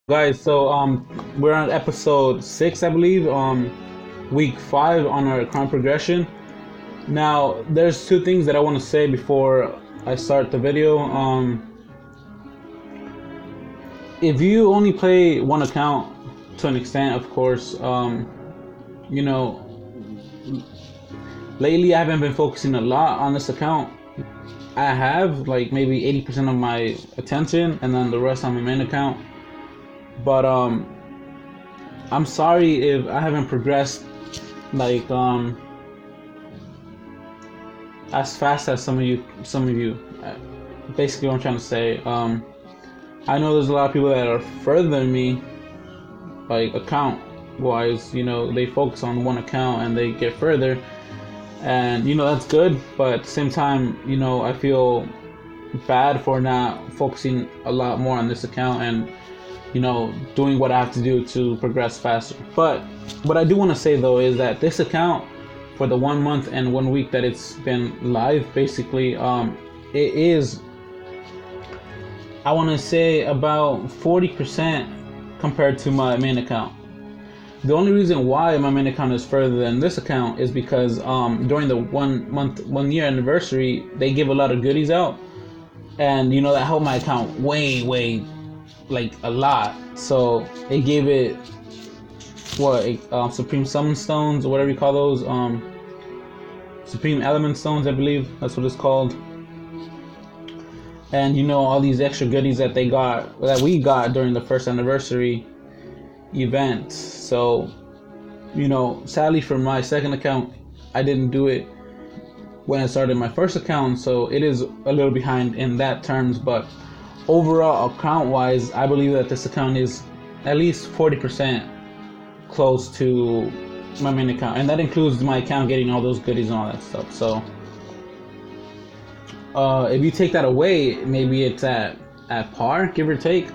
Guys, so we're on episode 6, I believe, week 5 on our current progression. Now there's two things that I want to say before I start the video. If you only play one account, to an extent, of course, you know, lately I haven't been focusing a lot on this account. I have like maybe 80% of my attention and then the rest on my main account. But I'm sorry if I haven't progressed like as fast as some of you. Basically, what I'm trying to say. I know there's a lot of people that are further than me, like account wise. You know, they focus on one account and they get further, and you know that's good. But at the same time, you know, I feel bad for not focusing a lot more on this account and, you know, doing what I have to do to progress faster. But what I do want to say though is that this account, for the 1 month and 1 week that it's been live, basically, it is, I want to say, about 40% compared to my main account. The only reason why my main account is further than this account is because during the 1 month, 1 year anniversary, they give a lot of goodies out, and you know that helped my account way, like a lot. So they gave it Supreme Summon Stones, or whatever you call those, Supreme Element Stones, I believe that's what it's called. And you know, all these extra goodies that we got during the first anniversary event. So, you know, sadly for my second account, I didn't do it when I started my first account, so it is a little behind in that terms. But overall, account wise, I believe that this account is at least 40% close to my main account, and that includes my account getting all those goodies and all that stuff. So if you take that away, maybe it's at par, give or take,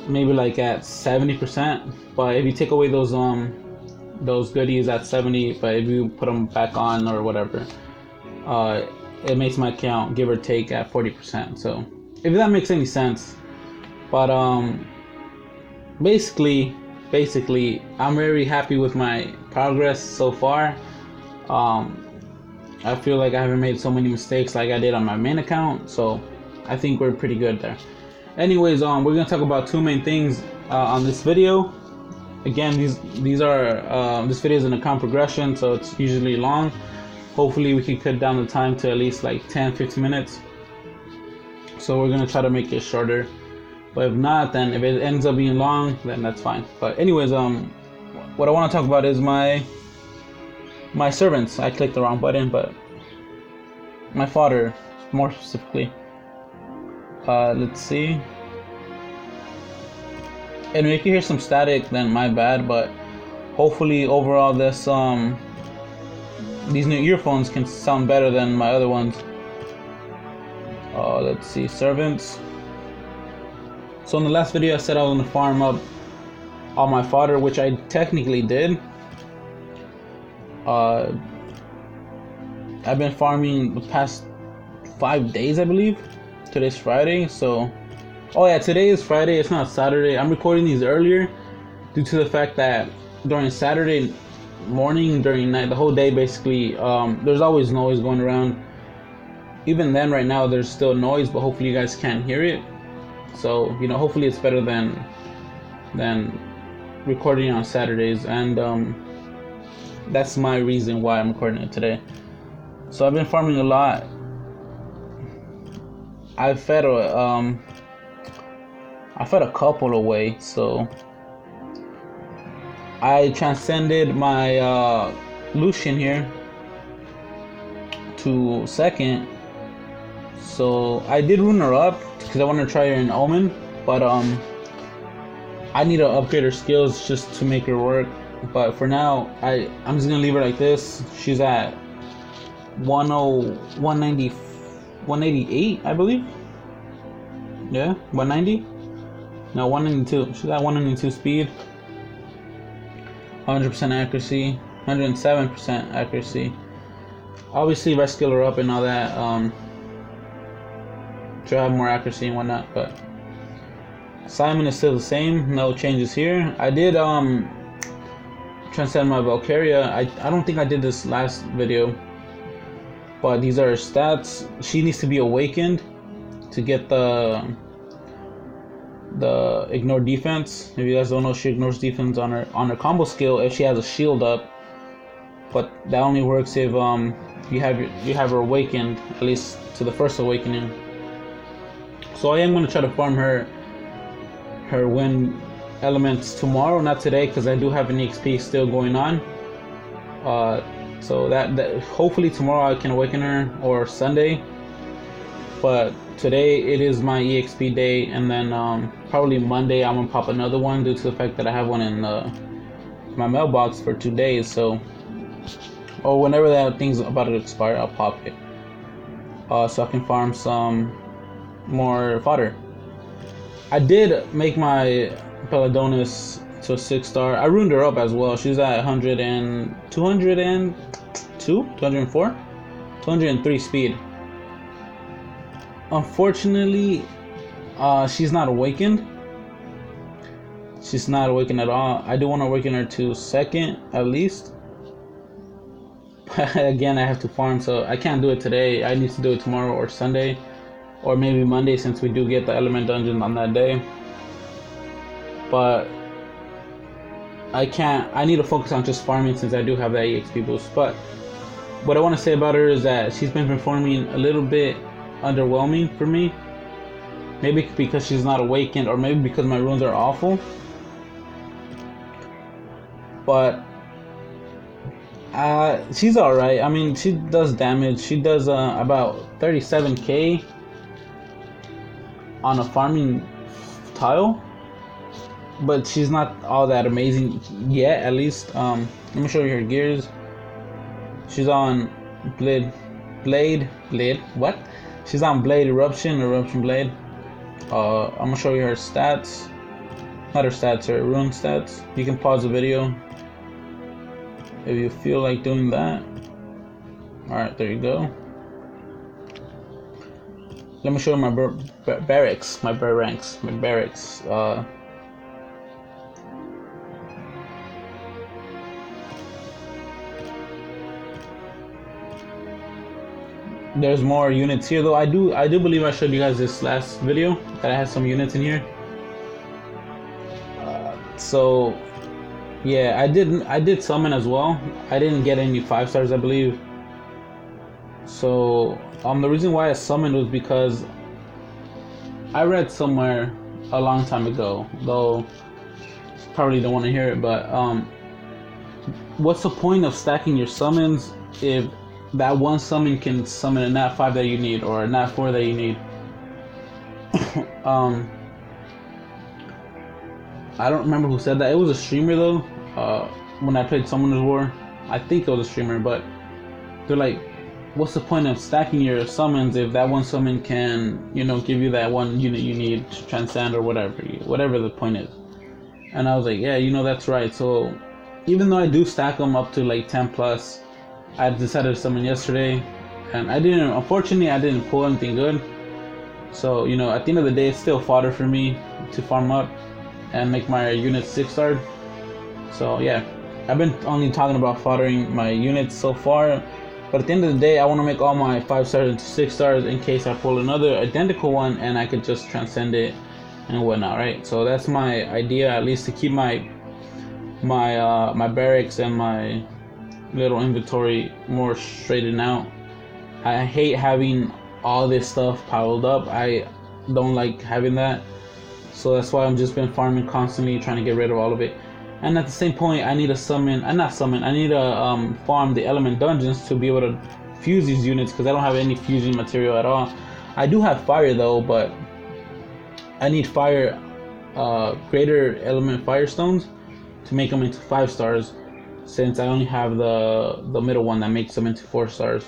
maybe like at 70%. But if you take away those goodies at 70, but if you put them back on or whatever, it makes my account, give or take, at 40%. So if that makes any sense. But basically I'm very happy with my progress so far. I feel like I haven't made so many mistakes like I did on my main account, so I think we're pretty good there. Anyways, we're gonna talk about two main things on this video. Again, these are this video is an account progression, so it's usually long. Hopefully we can cut down the time to at least like 10-15 minutes. So we're gonna try to make it shorter. But if not, then if it ends up being long, then that's fine. But anyways, what I want to talk about is my servants. I clicked the wrong button, but my fodder, more specifically. Let's see. And if you hear some static, then my bad. But hopefully, overall, these new earphones can sound better than my other ones. Let's see, servants. So in the last video, I said I was going to farm up all my fodder, which I technically did. I've been farming the past 5 days, I believe. Today's Friday, so... Oh yeah, today is Friday, it's not Saturday. I'm recording these earlier due to the fact that during Saturday morning, during night, the whole day basically, there's always noise going around. Even then, right now, there's still noise, but hopefully you guys can't hear it. So, you know, hopefully it's better than recording on Saturdays, and that's my reason why I'm recording it today. So I've been farming a lot. I fed a couple away, so I transcended my Lucian here to second. So I did rune her up because I want to try her in Omen, but I need to upgrade her skills just to make her work. But for now, I'm just gonna leave her like this. She's at 188, I believe. Yeah, 190. No, 192. She's at 192 speed, 100% accuracy, 107% accuracy. Obviously, if I skill her up and all that, she'll have more accuracy and whatnot. But Simon is still the same, no changes here. I did transcend my Valkyria. I don't think I did this last video, but these are her stats. She needs to be awakened to get the ignore defense. If you guys don't know, she ignores defense on her combo skill if she has a shield up, but that only works if you have her awakened, at least to the first awakening. So I am going to try to farm her wind elements tomorrow, not today, because I do have an EXP still going on. So that hopefully tomorrow I can awaken her, or Sunday. But today it is my EXP day, and then probably Monday I'm gonna pop another one due to the fact that I have one in my mailbox for 2 days. So, or whenever that thing's about to expire, I'll pop it. So I can farm some more fodder. I did make my Pelodonis to a 6-star. I ruined her up as well. She's at 203 speed. Unfortunately, she's not awakened. She's not awakened at all. I do want to awaken her to 2nd at least. But again, I have to farm, so I can't do it today. I need to do it tomorrow or Sunday, or maybe Monday, since we do get the element dungeon on that day. But I need to focus on just farming since I do have that EXP boost. But what I want to say about her is that she's been performing a little bit underwhelming for me. Maybe because she's not awakened, or maybe because my runes are awful. But she's alright. I mean, she does damage. She does about 37k on a farming tile, but she's not all that amazing yet, at least. Let me show you her gears. She's on blade. What? She's on blade eruption blade. I'm gonna show you her stats. Not her stats, her rune stats. You can pause the video if you feel like doing that. Alright, there you go. Let me show you my barracks. There's more units here, though. I do believe I showed you guys this last video that I had some units in here. So yeah, I did summon as well. I didn't get any 5-stars, I believe. So the reason why I summoned was because I read somewhere a long time ago, though probably don't want to hear it, but what's the point of stacking your summons if that one summon can summon a nat 5 that you need, or a nat 4 that you need? I don't remember who said that. It was a streamer though. When I played Summoner's War, I think it was a streamer. But they're like, what's the point of stacking your summons if that one summon can, give you that one unit you need to transcend, or whatever the point is. And I was like, yeah, that's right. So even though I do stack them up to like 10 plus, I decided to summon yesterday, and unfortunately I didn't pull anything good. So at the end of the day, it's still fodder for me to farm up and make my units 6-star. So yeah, I've been only talking about foddering my units so far, but at the end of the day, I want to make all my 5-stars into 6-stars in case I pull another identical one and I could just transcend it and whatnot, right? So that's my idea, at least to keep my barracks and my little inventory more straightened out. I hate having all this stuff piled up. I don't like having that. So that's why I've just been farming constantly, trying to get rid of all of it. And at the same point, I need to I need to farm the element dungeons to be able to fuse these units, because I don't have any fusing material at all. I do have fire though, but I need fire, greater element firestones to make them into 5-stars, since I only have the middle one that makes them into 4-stars.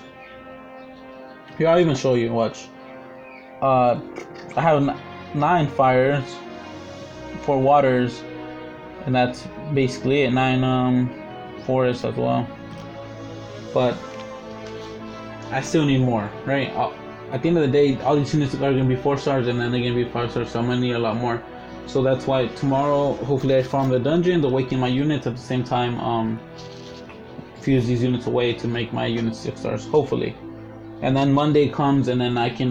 Here, I'll even show you, watch. I have 9 fires, 4 waters, and that's basically it. 9 forests as well, but I still need more, right? At the end of the day, all these units are going to be 4-stars, and then they're going to be 5-stars, so I'm going to need a lot more. So that's why tomorrow, hopefully I farm the dungeon, awaken my units at the same time, fuse these units away to make my units 6 stars, hopefully. And then Monday comes and then I can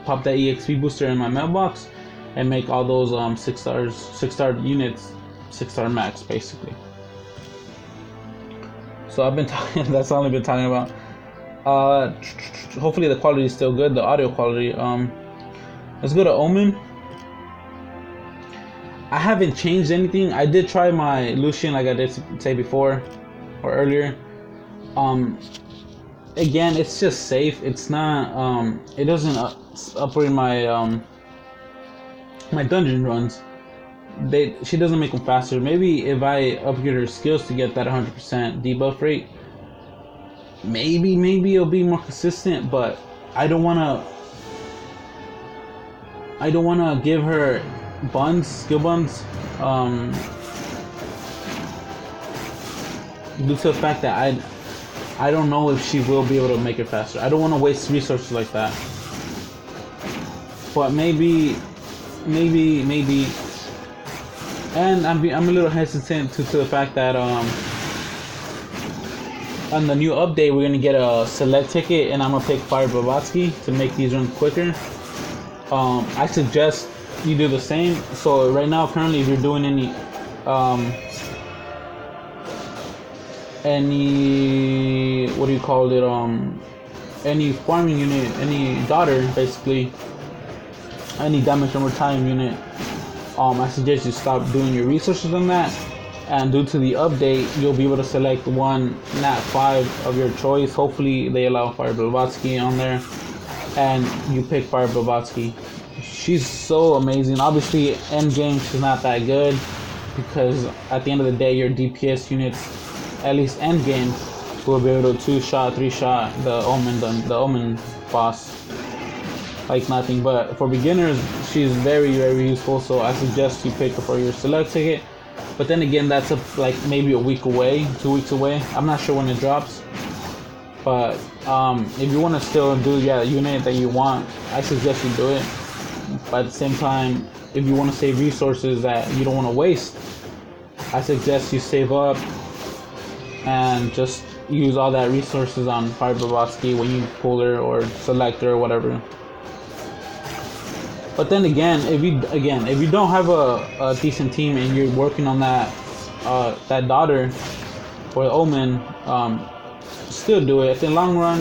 pop that EXP booster in my mailbox and make all those 6 star units 6 star max basically. So I've been talking, that's all I've been talking about. Hopefully the quality is still good, the audio quality. Let's go to Omen. I haven't changed anything. I did try my Lucian like I did say before or earlier. Again, it's just safe. It's not it doesn't upgrade my my dungeon runs. She doesn't make them faster. Maybe if I upgrade her skills to get that 100% debuff rate, maybe it'll be more consistent, but I don't wanna give her skill buns, due to the fact that I don't know if she will be able to make it faster. I don't want to waste resources like that. But maybe, and I'm a little hesitant to the fact that on the new update we're gonna get a select ticket, and I'm gonna pick Fire Blavatsky to make these runs quicker. I suggest you do the same. So right now, currently, if you're doing any what do you call it, any farming unit, any daughter, basically, any damage over time unit, I suggest you stop doing your resources on that, and due to the update you'll be able to select one nat 5 of your choice. Hopefully they allow Fire Blavatsky on there and you pick Fire Blavatsky. She's so amazing. Obviously end game she's not that good, because at the end of the day your DPS units, at least end game, will be able to 2-shot, 3-shot the Omen boss like nothing. But for beginners she's very useful, so I suggest you pick her for your select ticket. But then again, that's like maybe a week away, 2 weeks away. I'm not sure when it drops. But if you want to still do the unit that you want, I suggest you do it. But at the same time, if you want to save resources that you don't want to waste, I suggest you save up and just use all that resources on Fire Blavatsky when you pull her or select her or whatever. But then again, if you don't have a decent team and you're working on that daughter or Omen, still do it. In the long run,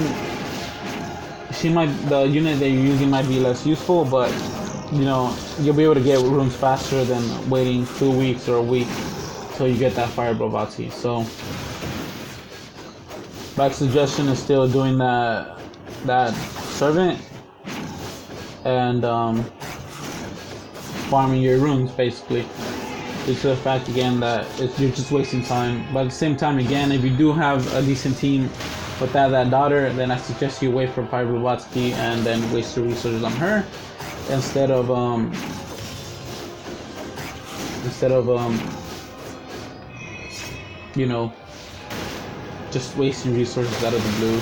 the unit that you're using might be less useful, but you know, you'll be able to get runes faster than waiting 2 weeks or a week till you get that Fire Blavatsky. So my suggestion is still doing that servant and farming your runes basically. It's the fact again that you're just wasting time. But at the same time, again, if you do have a decent team with that daughter, then I suggest you wait for Fire Blavatsky and then waste your resources on her instead of you know, just wasting resources out of the blue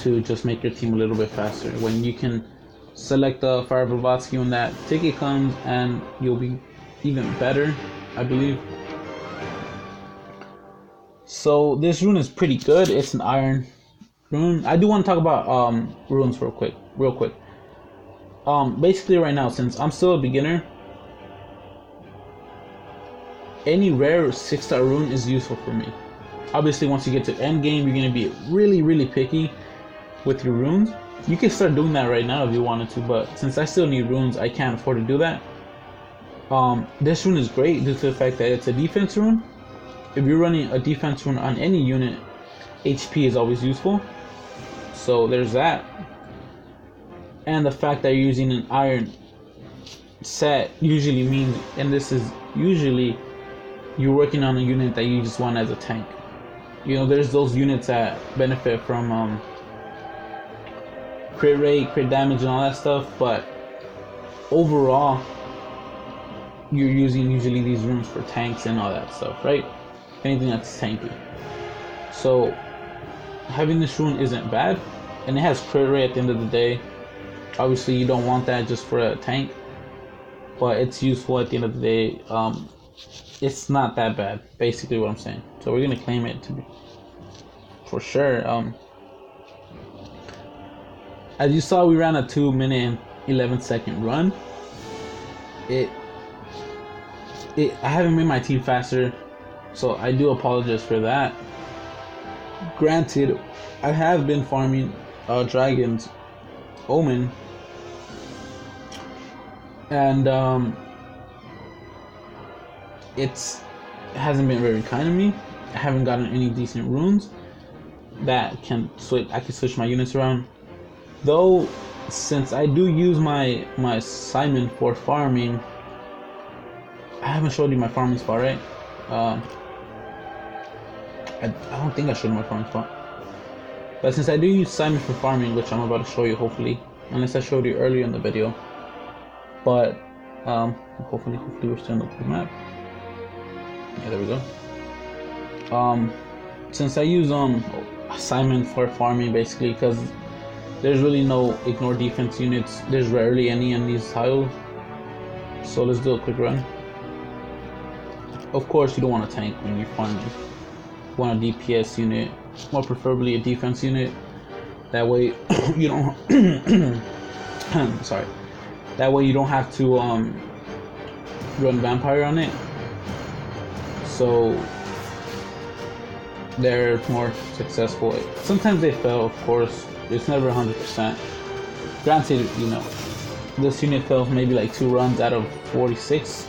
to just make your team a little bit faster, when you can select the Fire Blavatsky when that ticket comes and you'll be even better, I believe. So this rune is pretty good. It's an iron rune. I do want to talk about runes real quick. Basically right now, since I'm still a beginner, any rare 6-star rune is useful for me. Obviously once you get to end game, you're going to be really picky with your runes. You can start doing that right now if you wanted to, but since I still need runes, I can't afford to do that. This rune is great due to the fact that it's a defense rune. If you're running a defense rune on any unit, HP is always useful. So there's that. And the fact that you're using an iron set usually means, and this is usually, you're working on a unit that you just want as a tank. You know, there's those units that benefit from crit rate, crit damage, and all that stuff, but overall, you're using usually these runes for tanks and all that stuff, right? Anything that's tanky. So having this rune isn't bad, and it has crit rate at the end of the day. Obviously you don't want that just for a tank, but it's useful at the end of the day. It's not that bad, basically what I'm saying. So we're gonna claim it to be for sure. As you saw, we ran a 2-minute and 11-second run. I haven't made my team faster, so I do apologize for that. Granted, I have been farming dragons, Omen, and it hasn't been very kind of me. I haven't gotten any decent runes that can switch. I can switch my units around. Though, since I do use my Simon for farming, I haven't showed you my farming spot, right? I don't think I showed my farming spot. But since I do use Simon for farming, which I'm about to show you hopefully, unless I showed you earlier in the video. But hopefully we're still on the map. Yeah, there we go. Since I use Simon for farming basically, because there's really no ignore defense units. There's rarely any in these tiles. So let's do a quick run. Of course, you don't want a tank when you're farming. You want a DPS unit, more preferably a defense unit. That way you don't. Sorry. That way you don't have to run vampire on it. So they're more successful. Sometimes they fail, of course. It's never 100%. Granted, you know, this unit fails maybe like 2 runs out of 46.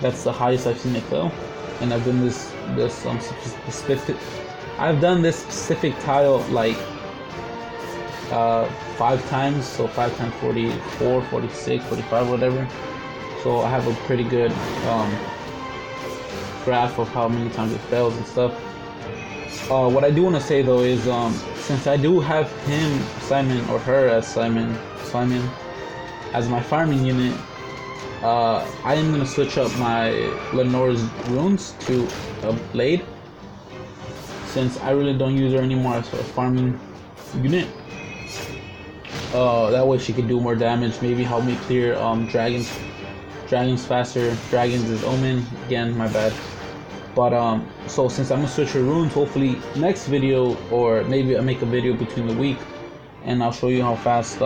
That's the highest I've seen it fail. And I've done this specific tile like 5 times. So 5 times 44, 46, 45, whatever. So I have a pretty good graph of how many times it fails and stuff. What I do want to say though is, since I do have him, Simon, or her as Simon, as my farming unit, I am going to switch up my Lenore's runes to a blade, since I really don't use her anymore as a farming unit. That way she could do more damage, maybe help me clear dragons faster. Dragons is Omen, again, my bad. But so since I'm gonna switch her runes, hopefully next video, or maybe I'll make a video between the week and I'll show you how fast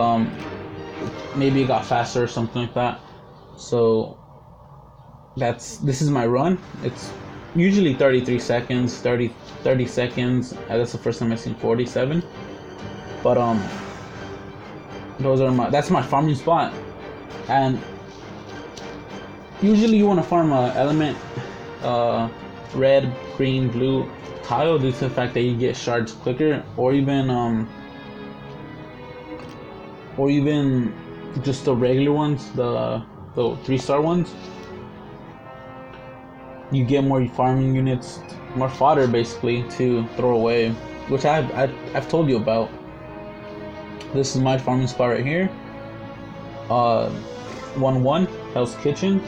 maybe it got faster or something like that. So this is my run. It's usually 33 seconds, 30 seconds. That's the first time I've seen 47. But that's my farming spot. And usually you want to farm a element red, green, blue tile due to the fact that you get shards quicker, or even just the regular ones, the 3-star ones. You get more farming units, more fodder basically to throw away, which I've told you about. This is my farming spot right here. 1-1 Hell's Kitchen.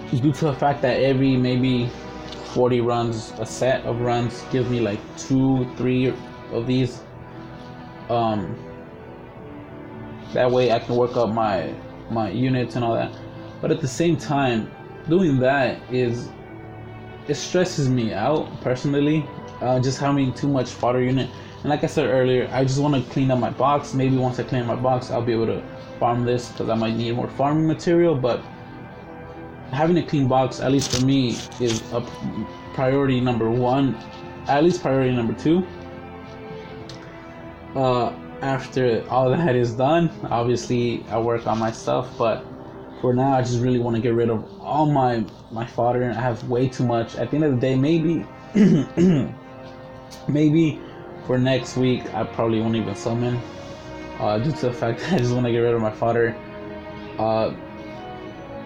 Due to the fact that every maybe 40 runs, a set of runs gives me like 2-3 of these. That way I can work up my units and all that. But at the same time, doing that it stresses me out personally. Just having too much fodder unit. And like I said earlier, I just want to clean up my box. Maybe once I clean up my box, I'll be able to farm this, because I might need more farming material. But having a clean box, at least for me, is a priority number 1, at least priority number 2. After all that is done, obviously I work on my stuff, but for now I just really want to get rid of all my fodder. I have way too much. At the end of the day, maybe maybe for next week I probably won't even summon, due to the fact that I just want to get rid of my fodder.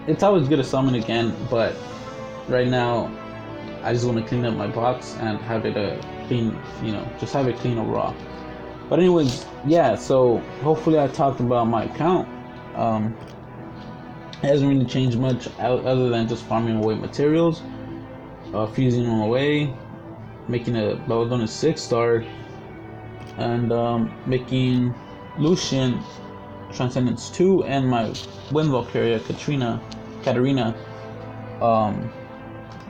It's always good to summon again, but right now I just want to clean up my box and have it clean, just have it clean overall. But anyways, yeah, so hopefully I talked about my account. It hasn't really changed much other than just farming away materials, fusing them away, making a level 6-star, and making Lucian Transcendence 2, and my Wind Valkyria Katarina,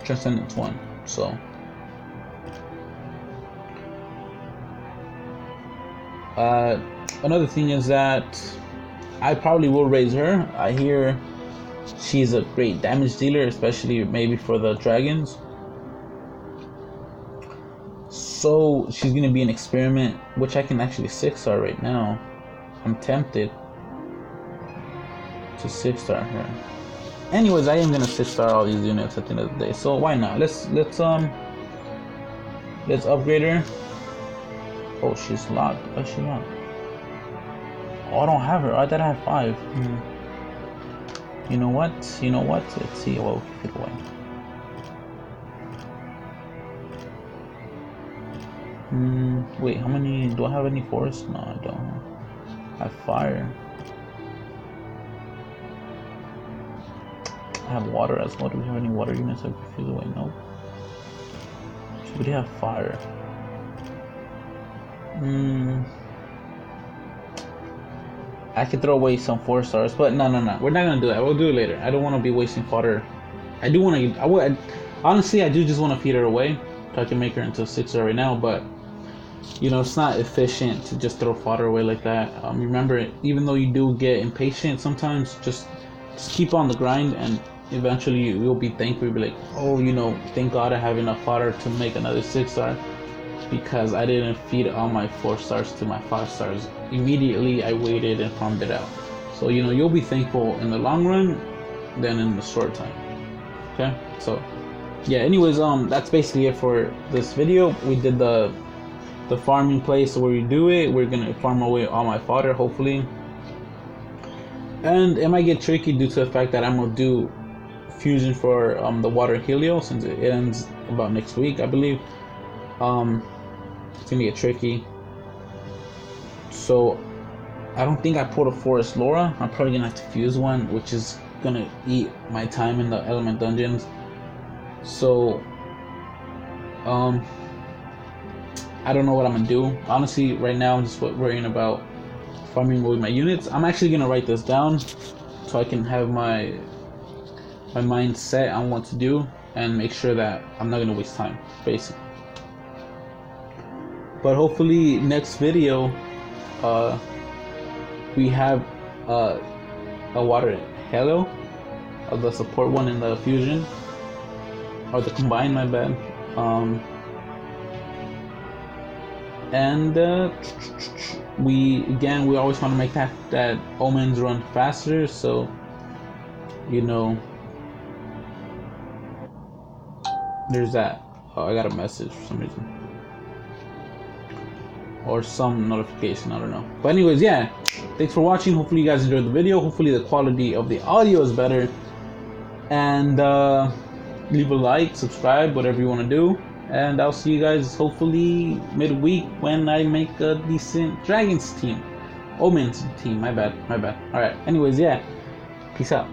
Transcendence 1. So another thing is that I probably will raise her. I hear she's a great damage dealer, especially maybe for the dragons. So she's gonna be an experiment, which I can actually 6-star right now. I'm tempted to 6-star her. Anyways, I am gonna 6-star all these units at the end of the day. So why not? Let's upgrade her. Oh, she's locked. Oh, she's locked. Oh, I don't have her. I thought I had 5. You know what? Let's see. Well, keep it away. Wait, how many? Do I have any forest? No, I don't. I have fire. I have water as well. Do we have any water units I can fuse away? No. So we do have fire. I could throw away some 4-stars, but no. We're not gonna do that. We'll do it later. I don't want to be wasting fodder. I do want to. Honestly, I do just want to feed her away, so I can make her into a 6-star right now. But you know, it's not efficient to just throw fodder away like that. Remember, even though you do get impatient sometimes, just keep on the grind, and eventually you'll be thankful. You'll be like, oh, you know, thank God I have enough fodder to make another 6-star. Because I didn't feed all my 4-stars to my 5-stars. Immediately I waited and farmed it out. So you know, you'll be thankful in the long run than in the short time. Okay, so yeah, anyways, that's basically it for this video. We did the farming place where we do it. We're gonna farm away all my fodder, hopefully. And it might get tricky due to the fact that I'm gonna do fusion for the water helio, since it ends about next week, I believe. It's gonna get tricky. So I don't think I pulled a forest Laura. I'm probably gonna have to fuse one, which is gonna eat my time in the element dungeons. So I don't know what I'm gonna do. Honestly, right now I'm just worrying about farming with my units. I'm actually gonna write this down so I can have my mind set on what to do and make sure that I'm not gonna waste time, basically. But hopefully next video we have a water halo, the support one in the fusion, or the combine, my bad. And we always want to make that Omens run faster, so you know, there's that. Oh, I got a message for some reason, or some notification, I don't know. But anyways, yeah, thanks for watching. Hopefully you guys enjoyed the video. Hopefully the quality of the audio is better, and leave a like, subscribe, whatever you want to do, and I'll see you guys hopefully midweek when I make a decent Dragons team, Omen's team. My bad. All right, anyways, yeah, peace out.